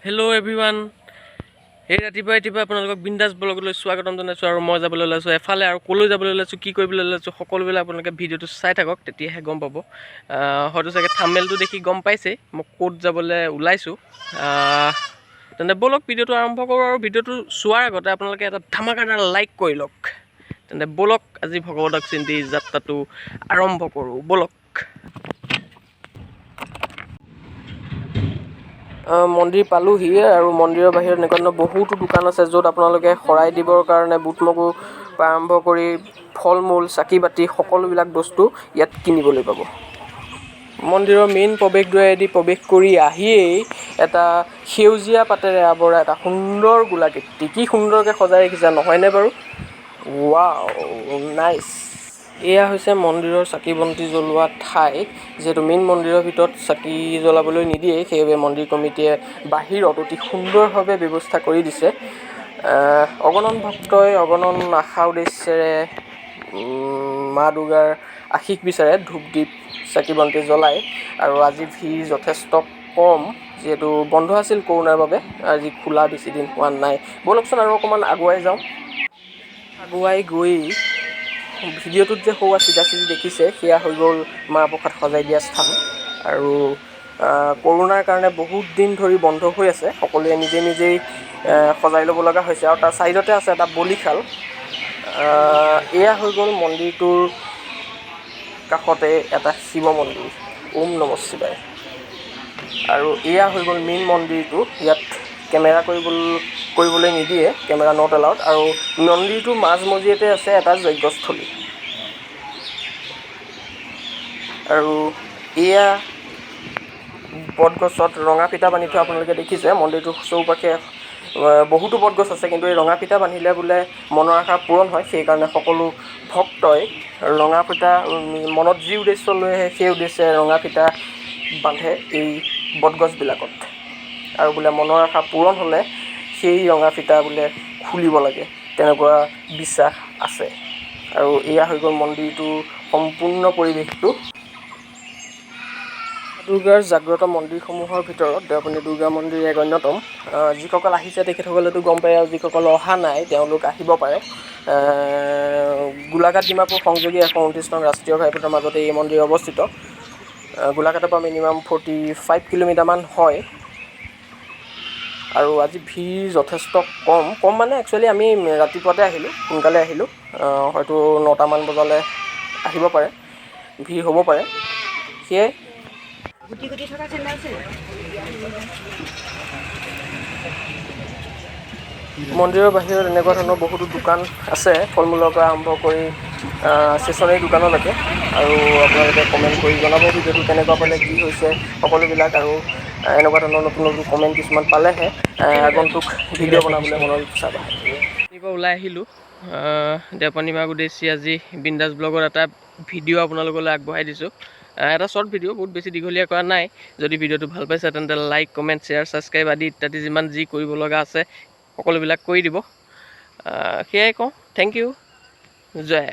Hello everyone. এই ৰাতিপুৱা আপোনালোকক বিন্দাস ব্লগলৈ স্বাগতম জনাইছো আৰু মই যাবলৈ ওলাইছো এফালে আৰু কলৈ যাবলৈ ওলাইছো কি কৰিবলৈ ওলাইছো সকলোবিলাক আপোনালোকে ভিডিওটো চাই থাকক তেতিয়াহে গম পাব হয়তো চাগে থাম্বনেলটো দেখি গম পাইছে মই কোড যাবলৈ ওলাইছো তেনে বলক ভিডিওটো আৰম্ভ কৰো আৰু ভিডিওটো চোৱাৰ আগতে আপোনালোকে এটা ধামাকাদাৰ লাইক কৰি লওক তেনে বলক আজি ভগৱতক চিন্তি যাত্ৰাটো আৰম্ভ কৰো বলক মন্দিৰ পালোহি আৰু মন্দিৰৰ বাহিৰত এনেকুৱা বহুতো দোকান আছে য'ত আপোনালোকে শৰাই দিবৰ কাৰণে বুট মগু আৰম্ভ কৰি ফল মূল চাকি বাতি সকলোবিলাক বস্তু ইয়াত কিনিবলৈ পাব মন্দিৰৰ মেইন প্ৰৱেশদ্বাৰেদি প্ৰৱেশ কৰি আহিয়েই এটা সেউজীয়া পাতেৰে আৱৰা এটা সুন্দৰ গোলাকৃতি কি সুন্দৰকৈ সজাই ৰাখিছে নহয়নে বাৰু ৱাও নাইচ এয়া হৈছে মন্দিৰৰ চাকি বন্তি জ্বলোৱা ঠাই যেহেতু মেইন মন্দিৰৰ ভিতৰত চাকি জ্বলাবলৈ নিদিয়ে সেইবাবে মন্দিৰ কমিটিয়ে বাহিৰত অতি সুন্দৰভাৱে ব্যৱস্থা কৰি দিছে অগণন ভক্তই অগণন আশা উদ্দেশ্যেৰে মা দুৰ্গাৰ আশীষ বিচাৰে ধূপ দীপ চাকি বন্তি জ্বলায় আৰু আজি ভিৰ যথেষ্ট কম যিহেতু বন্ধ আছিল কৰোণাৰ বাবে আজি খোলা বেছি দিন হোৱা নাই বলকচোন আৰু অকণমান আগুৱাই যাওঁ আগুৱাই গৈ ভিডিঅ'টোত যে সৌৱা চিধা চিধি দেখিছে সেয়া হৈ গ'ল মাহ প্ৰসাদ সজাই দিয়া স্থান আৰু কৰোণাৰ কাৰণে বহুত দিন ধৰি বন্ধ হৈ আছে সকলোৱে নিজেই সজাই ল'ব লগা হৈছে আৰু তাৰ চাইডতে আছে এটা বলিশাল এয়া হৈ গ'ল মন্দিৰটোৰ কাষতে এটা শিৱ মন্দিৰ ওম নমঃ শিৱায় আৰু এয়া হৈ গ'ল মেইন মন্দিৰটো ইয়াত কেমেৰা কৰিবলৈ নিদিয়ে কেমেৰা নট এলাউড আৰু মন্দিৰটোৰ মাজমজিয়াতে আছে এটা যজ্ঞস্থলী আৰু এয়া বটগছত ৰঙা ফিটা বান্ধি থোৱা আপোনালোকে দেখিছে মন্দিৰটোৰ চৌপাশে বহুতো বটগছ আছে কিন্তু এই ৰঙা ফিটা বান্ধিলে বোলে মনৰ আশা পূৰণ হয় সেইকাৰণে সকলো ভক্তই ৰঙা ফিটা মনত যি উদ্দেশ্য লৈ আহে সেই উদ্দেশ্যে ৰঙা ফিটা বান্ধে এই বটগছবিলাকত আৰু বোলে মনৰ আশা পূৰণ হ'লে সেই ৰঙা ফিটা বোলে খুলিব লাগে তেনেকুৱা বিশ্বাস আছে আৰু এয়া হৈ গ'ল মন্দিৰটোৰ সম্পূৰ্ণ পৰিৱেশটো দুৰ্গাৰ জাগ্ৰত মন্দিৰসমূহৰ ভিতৰত দেওপানী দুৰ্গা মন্দিৰ এক অন্যতম যিসকল আহিছে তেখেতসকলেতো গম পায় আৰু যিসকল অহা নাই তেওঁলোক আহিব পাৰে গোলাঘাট ডিমাপুৰ সংযোগী 129 নং ৰাষ্ট্ৰীয় ঘাইপথৰ মাজতে এই মন্দিৰ অৱস্থিত গোলাঘাটৰ পৰা মিনিমাম 45 কিলোমিটাৰমান হয় আৰু আজি ভিৰ যথেষ্ট কম মানে একচুৱেলি আমি ৰাতিপুৱাতে আহিলোঁ সোনকালে আহিলোঁ হয়তো 9টামান বজালৈ আহিব পাৰে ভিৰ হ'ব পাৰে সেয়ে গুটি থকা চেণ্ডেল আছে মন্দিৰৰ বাহিৰত এনেকুৱা ধৰণৰ বহুতো দোকান আছে ফল মূলৰ পৰা আৰম্ভ কৰি ষ্টেচনাৰী দোকানলৈকে আৰু আপোনালোকে কমেণ্ট কৰি জনাব ভিডিঅ'টো কেনেকুৱা পালে কি হৈছে সকলোবিলাক আৰু এনেকুৱা ধৰণৰ নতুন কমেণ্ট কিছুমান পালেহে আগন্তুক ভিডিঅ' বনাবলৈ মনৰ ইচ্ছা বাঢ়ে এইবাৰ ওলাই আহিলোঁ দেওপানী মাক উদ্দেশ্যি আজি বিন্দাস ব্লগৰ এটা ভিডিঅ' আপোনালোকলৈ আগবঢ়াই দিছোঁ এটা শ্বৰ্ট ভিডিঅ' বহুত বেছি দীঘলীয়া কৰা নাই যদি ভিডিঅ'টো ভাল পাইছে তেন্তে লাইক কমেণ্ট শ্বেয়াৰ ছাবস্ক্ৰাইব আদি ইত্যাদি যিমান যি কৰিব লগা আছে সকলোবিলাক কৰি দিব সেয়াই কওঁ থেংক ইউ জয়